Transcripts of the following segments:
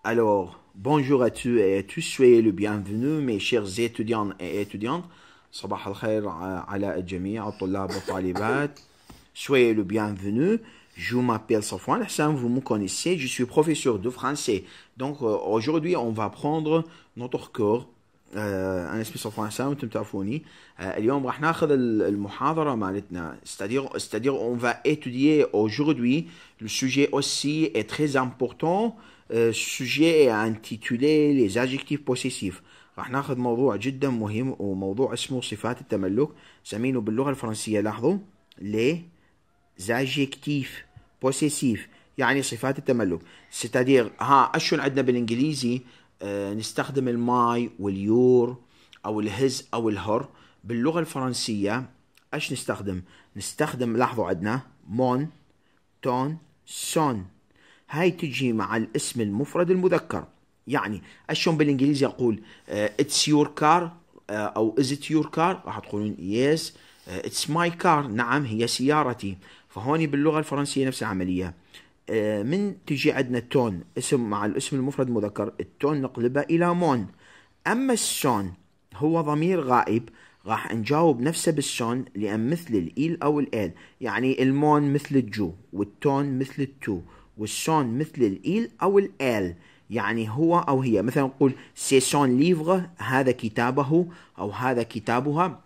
Alors, bonjour à tous et à tous, soyez le bienvenu mes chers étudiants et étudiantes. صباح الخير على الجميع الطلاب والطالبات. Soyez le bienvenu. Je m'appelle Safwan Hassan, vous me connaissez, je suis professeur de français. Donc aujourd'hui on va prendre notre cours. أنا اسمي صفوان حسان وأنتم تعرفوني. اليوم راح ناخذ المحاضرة مالتنا. C'est-à-dire on va étudier aujourd'hui le sujet aussi est très important. السوجي intitulé les adjectifs possessifs. راح ناخذ موضوع جدا مهم وموضوع اسمه صفات التملك، سمينه باللغة الفرنسية لاحظوا les adjectifs possessifs، يعني صفات التملك. c'est-à-dire اشون عندنا بالانجليزي نستخدم الماي واليور او الهز او الهر. باللغة الفرنسية ايش نستخدم لاحظوا عندنا مون، تون، سون. هاي تجي مع الاسم المفرد المذكر. يعني اشون بالانجليزي اقول it's your car او is it your car، راح تقولون yes it's my car، نعم هي سيارتي. فهوني باللغة الفرنسية نفس العملية. من تجي عندنا تون اسم مع الاسم المفرد المذكر، التون نقلبه الى مون. اما السون هو ضمير غائب، راح نجاوب نفسه بالسون لان مثل الايل او الال. يعني المون مثل الجو والتون مثل التو والسون مثل الإيل أو الآل، يعني هو أو هي. مثلا نقول سي سون ليفغ، هذا كتابه أو هذا كتابها،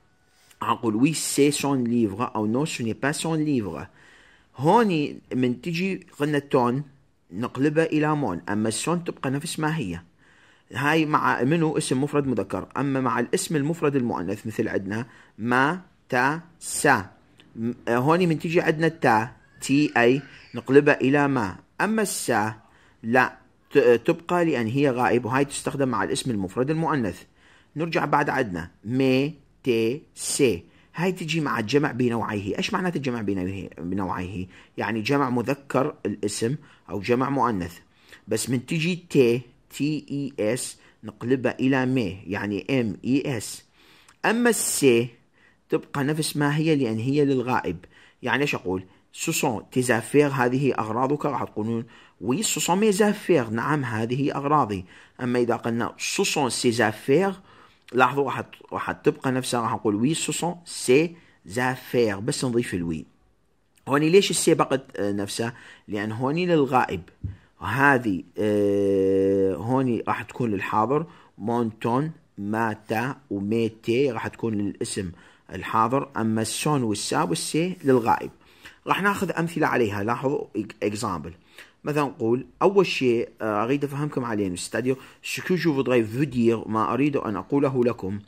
نقول وي سي سون ليفغ أو نو سو ني با سون ليفغ. هوني من تجي قلنا تون نقلبها إلى مون، أما السون تبقى نفس ما هي. هاي مع منه اسم مفرد مذكر. أما مع الاسم المفرد المؤنث مثل عندنا ما، تا، سا، هوني من تجي عندنا تا تي اي نقلبها الى ما. اما السا لا تبقى لان هي غائب، وهاي تستخدم مع الاسم المفرد المؤنث. نرجع بعد عندنا مي، تي، سي، هاي تجي مع الجمع بنوعيه. ايش معنات الجمع بنوعيه؟ يعني جمع مذكر الاسم او جمع مؤنث. بس من تجي تي تي اي اس نقلبها الى مي، يعني ام اي اس. اما السي تبقى نفس ما هي لان هي للغائب. يعني ايش اقول؟ ce sont tes affaires، هذه أغراضك، راح تقولون oui ce sont mes affaires، نعم هذه أغراضي. أما إذا قلنا ce sont ses affaires لاحظوا راح تبقى نفسها، راح نقول oui ce sont ses affaires بس نضيف الوي. هوني ليش السي بقت نفسها؟ لأن هوني للغائب. هذه هوني راح تكون للحاضر، مونتون، ماتا وميتي راح تكون للاسم الحاضر. أما السون والسا والسي للغائب. راح ناخذ أمثلة عليها. لاحظوا example. مثلا نقول أول شيء أريد أفهمكم عليه، c'est-à-dire ce que je voudrais vous dire، ما أريد أن أقوله لكم،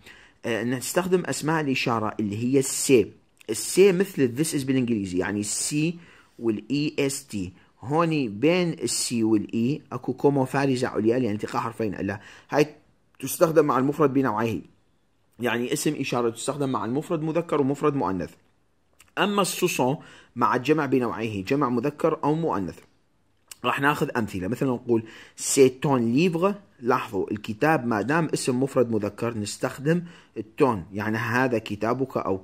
أن نستخدم أسماء الإشارة اللي هي السي. السي مثل this is بالإنجليزي، يعني السي والإي اس تي. هوني بين السي والإي أكو كومو فارزة عليا لأن التقاء حرفين إلا. هاي تستخدم مع المفرد بنوعيه، يعني اسم إشارة تستخدم مع المفرد مذكر ومفرد مؤنث. أما السوسون مع الجمع بنوعيه، جمع مذكر أو مؤنث. راح ناخذ أمثلة. مثلا نقول سي تون ليفغ، لاحظوا الكتاب ما دام اسم مفرد مذكر نستخدم التون، يعني هذا كتابك أو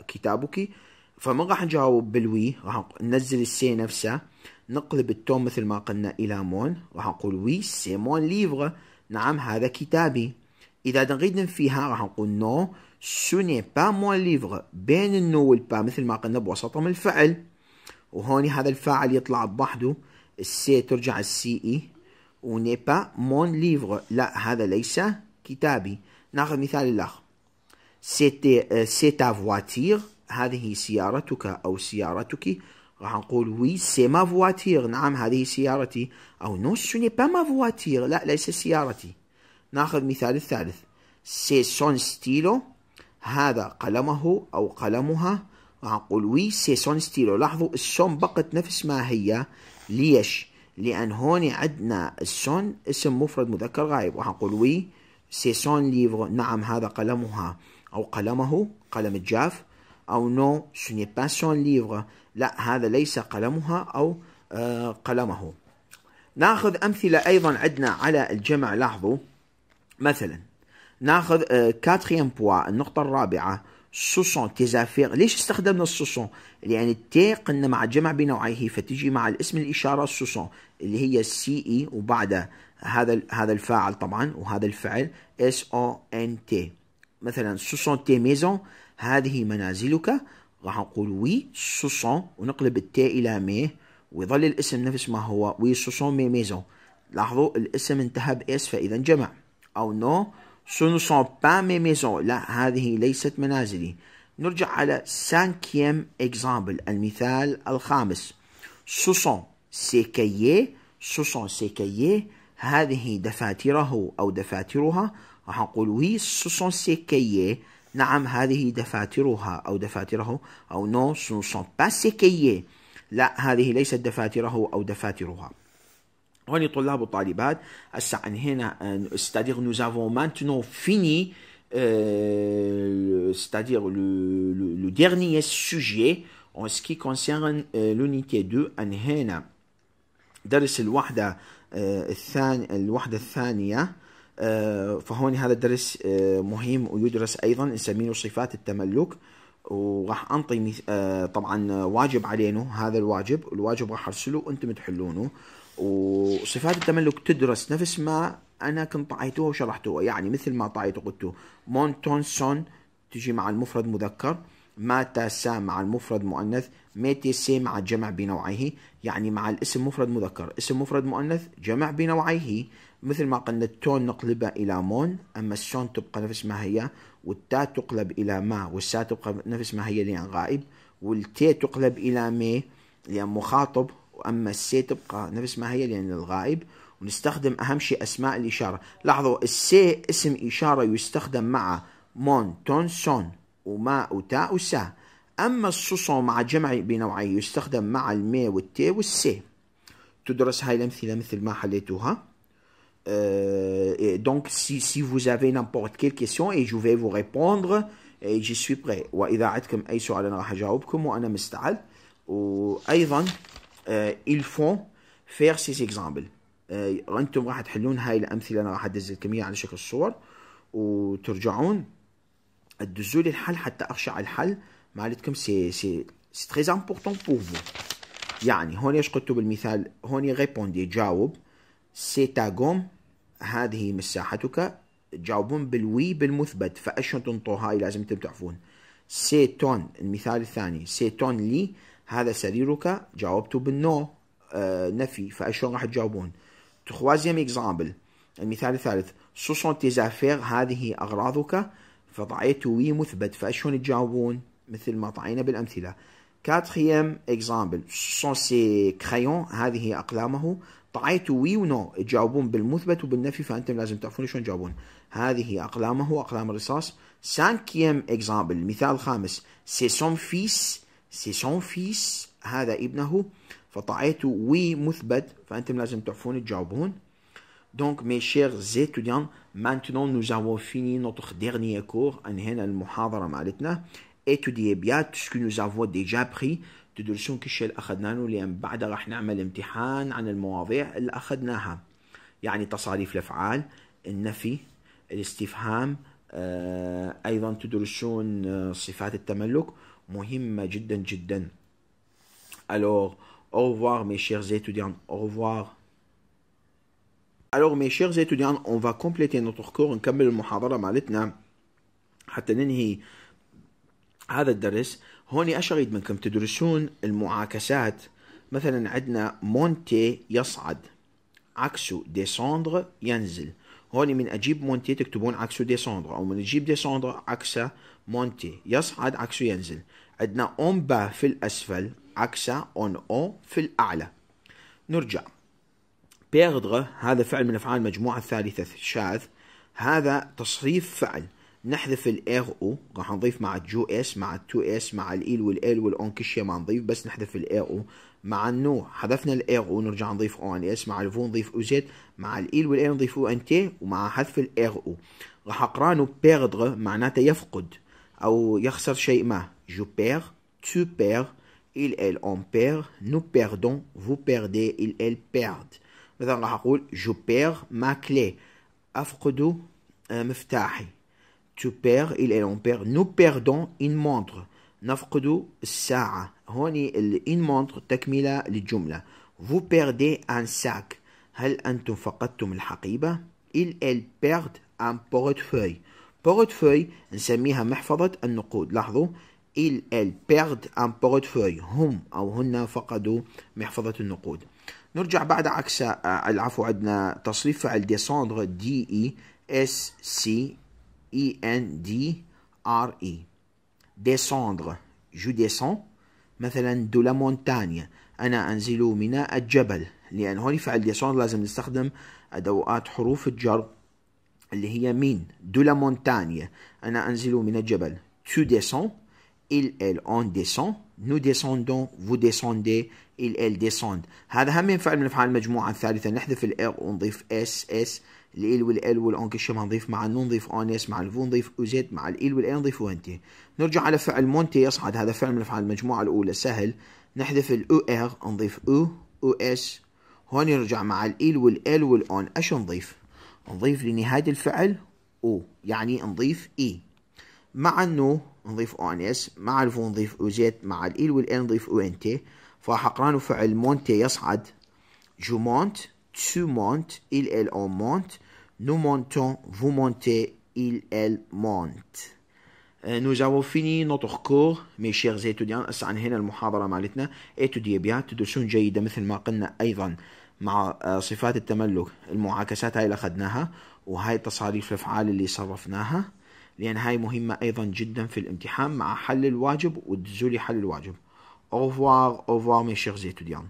كتابك. فما راح نجاوب بالوي، راح ننزل السي نفسه، نقلب التون مثل ما قلنا إلى مون، راح نقول وي سي مون ليفغ، نعم هذا كتابي. إذا نريد ننفيها راح نقول نو سو ني با مون ليفغ. بين النو والبا مثل ما قلنا بوسطهم الفعل، وهوني هذا الفاعل يطلع بوحده، السي ترجع السي اي، وني با مون ليفغ لا هذا ليس كتابي. ناخذ مثال الآخر. سي تا فواتير، هذه سيارتك أو سيارتك، راح نقول وي سي ما فواتير، نعم هذه سيارتي. أو نو سو ني با ما فواتير، لا ليس سيارتي. ناخذ مثال الثالث. سي سون ستيلو، هذا قلمه أو قلمها، راح نقول وي سي سون ستيلو. لاحظوا السون بقت نفس ما هي. ليش؟ لأن هون عندنا السون اسم مفرد مذكر غائب، راح نقول وي سي سون ليفر، نعم هذا قلمها أو قلمه، قلم الجاف. أو نو سو ني با سون ليفر، لا هذا ليس قلمها أو قلمه. ناخذ أمثلة أيضا عندنا على الجمع. لاحظوا مثلا ناخذ كاتريام بوا، النقطة الرابعة، سوسون تيزافير. ليش استخدمنا السوسون؟ لأن التي قلنا مع الجمع بنوعيه فتجي مع الاسم الإشارة سوسون. اللي هي سي اي وبعد هذا الفاعل طبعا وهذا الفعل اس او ان تي. مثلا ce sont tes maisons، هذه منازلك، راح نقول وي ce sont ونقلب التي الى مي ويظل الاسم نفس ما هو وي ce sont mes maisons. لاحظوا الاسم انتهى باس فاذا جمع. او نو ce ne sont pas mes maisons، لا هذه ليست منازلي. نرجع على cinquième exemple، المثال الخامس. ce sont ses cahiers، ce sont ses cahiers، هذه دفاتره أو دفاترها، راح نقول وي ce sont ses cahiers، نعم هذه دفاترها أو دفاتره. أو نو ce ne sont pas ses cahiers، لا هذه ليست دفاتره أو دفاترها. هوني طلاب وطالبات هسه هنا c'est-à-dire nous avons maintenant fini c'est-à-dire le dernier sujet en ce qui concerne l'unité 2. أنهينا درس الوحدة الثانية. فهون هذا الدرس مهم ويدرس أيضا نسميه صفات التملك، وراح أنطي طبعا واجب علينا. هذا الواجب راح أرسله وأنتم تحلونه. وصفات التملك تدرس نفس ما أنا كنت طعيتوها وشرحتوها، يعني مثل ما طعيت وقلتوا مون تون سون تجي مع المفرد مذكر، ماتا سا مع المفرد مؤنث، ميتي سي مع الجمع بنوعيه، يعني مع الاسم مفرد مذكر اسم مفرد مؤنث جمع بنوعيه. مثل ما قلنا التون نقلبها إلى مون، أما السون تبقى نفس ما هي، والتا تقلب إلى ما، والسا تبقى نفس ما هي لأن غائب، والتي تقلب إلى مي لأن مخاطب، وأما السي تبقى نفس ما هي لأن الغائب. ونستخدم أهم شيء أسماء الإشارة. لاحظوا السي اسم إشارة يستخدم مع مون تون سون وما وتا وسا. أما الصوصون مع جمع بنوعيه يستخدم مع المي والتي والسي. تدرس هاي الأمثلة مثل ما حليتوها. Donc si vous avez n'importe quelle question et je vais vous répondre et je suis prêt. وإذا عندكم أي سؤال أنا راح أجاوبكم وأنا مستعد. وأيضا il faut faire ces exemples. أنتم راح تحلون هاي الأمثلة، أنا راح أدزلكم إياها على شكل صور وترجعون تدزوا لي الحل حتى أخشع الحل مالتكم. سي très important pour vous. يعني هون ايش قلتوا بالمثال؟ هون ريبوندي جاوب سي تا غوم، هذه مساحتك، تجاوبون بالوي بالمثبت. فاشون تنطوا هاي لازم انتم تعرفون. سي تون المثال الثاني سي تون لي، هذا سريرك، جاوبتوا بالنو نفي. فاشون راح تجاوبون؟ تخوازيام اكزامبل المثال الثالث سو سون تي زافير، هذه اغراضك، فضعيتوا وي مثبت. فاشون تجاوبون؟ مثل ما طعينا بالامثله. كاتريام اكزامبل سون سي كرايون، هذه اقلامه، طعيتوا وي ونو، تجاوبون بالمثبت وبالنفي. فانتم لازم تعرفون شلون تجاوبون. هذه اقلامه، اقلام الرصاص. سانكيام اكزامبل المثال الخامس سي سون فيس، سي سون فيس، هذا ابنه، فطعيتوا وي مثبت. فانتم لازم تعرفون تجاوبون. Donc mes chers étudiants, maintenant nous avons fini notre dernier cours. أنهينا المحاضرة مالتنا. Étudiez bien tout ce que nous avons déjà pris. تدرسون كل شيء اللي أخذناه، لأن بعدها راح نعمل امتحان عن المواضيع اللي أخذناها، يعني تصاريف الأفعال، النفي، الاستفهام. أيضا تدرسون صفات التملك، مهمة جدا جدا. Alors au revoir mes chers étudiants, au revoir. Alors mes chers étudiants, on va compléter notre cours. نكمل المحاضرة مالتنا حتى ننهي هذا الدرس. هوني ايش اريد منكم؟ تدرسون المعاكسات. مثلا عندنا مونتي يصعد، عكسه ديسوندر ينزل. هوني من اجيب مونتي تكتبون عكسه ديسوندر، او من اجيب ديسوندر عكسه مونتي. يصعد عكسه ينزل. عندنا اون با في الاسفل، عكسه اون او في الاعلى. نرجع. بيردغ هذا فعل من افعال المجموعه الثالثه شاذ، هذا تصريف فعل. نحذف الاير او، راح نضيف مع الجو اس مع التو اس مع الايل والال والاون، كل شيء ما نضيف، بس نحذف الاير او. مع النو حذفنا الاير او، نرجع نضيف او ان اس. مع الفو نضيف او زد، مع الايل والال نضيف او ان تي، ومع حذف الاير او. راح اقرانه بيردغ معناته يفقد او يخسر شيء ما. جو بير، تو بير، il elle on perd، nous perdons، vous perdez، il elle perdent. مثلا راح اقول جو بير ما كلي، افقد مفتاحي. tu perds il elle on perd، nous perdons une montre، نفقد الساعة. هوني une montre تكملة للجملة. Vous perdez un sac. هل أنتم فقدتم الحقيبة؟ ils perdent un portefeuille. portefeuille نسميها محفظة النقود. لاحظوا ils perdent un portefeuille. هم أو هن فقدوا محفظة النقود. نرجع بعد عكس العفو، عندنا تصريف فعل descendre descendre. descendre je descends مثلا de la montagne، أنا أنزل من الجبل. لأن هون فعل descendre لازم نستخدم أدوات حروف الجر اللي هي من de la montagne، أنا أنزل من الجبل. tu descends، il on descend، nous descendons، vous descendez، il descendent. هذا هم من فعل من أفعال المجموعة الثالثة. نحذف ال ونضيف اس ال والال والأون كل شيء ما نضيف، مع النون نضيف اس، مع الفو نضيف اوزيت، مع ال والال نضيف وانتي. نرجع على فعل مونتي يصعد، هذا فعل من أفعال المجموعة الأولى سهل. نحذف ال نضيف او اس. هون يرجع مع ال والال والأون ايش نضيف؟ نضيف لنهاية الفعل او، يعني نضيف اي. مع النو نضيف اون اس، مع الفو نضيف اوزيت، مع ال والال نضيف او انتي. فحقران فعل مونتي يصعد جو مونت، tu montes، il on monte، nous montons، vous montez، il monte. Nous avons fini notre cours mes chers étudiants. هسه عن هنا المحاضرة مالتنا étudiez bien، تدرسون جيدا مثل ما قلنا أيضا مع صفات التملك. المعاكسات هاي اللي أخذناها، وهاي تصاريف الأفعال اللي صرفناها، لأن هاي مهمة أيضا جدا في الامتحان مع حل الواجب، وتدزولي حل الواجب. au revoir mes chers étudiants.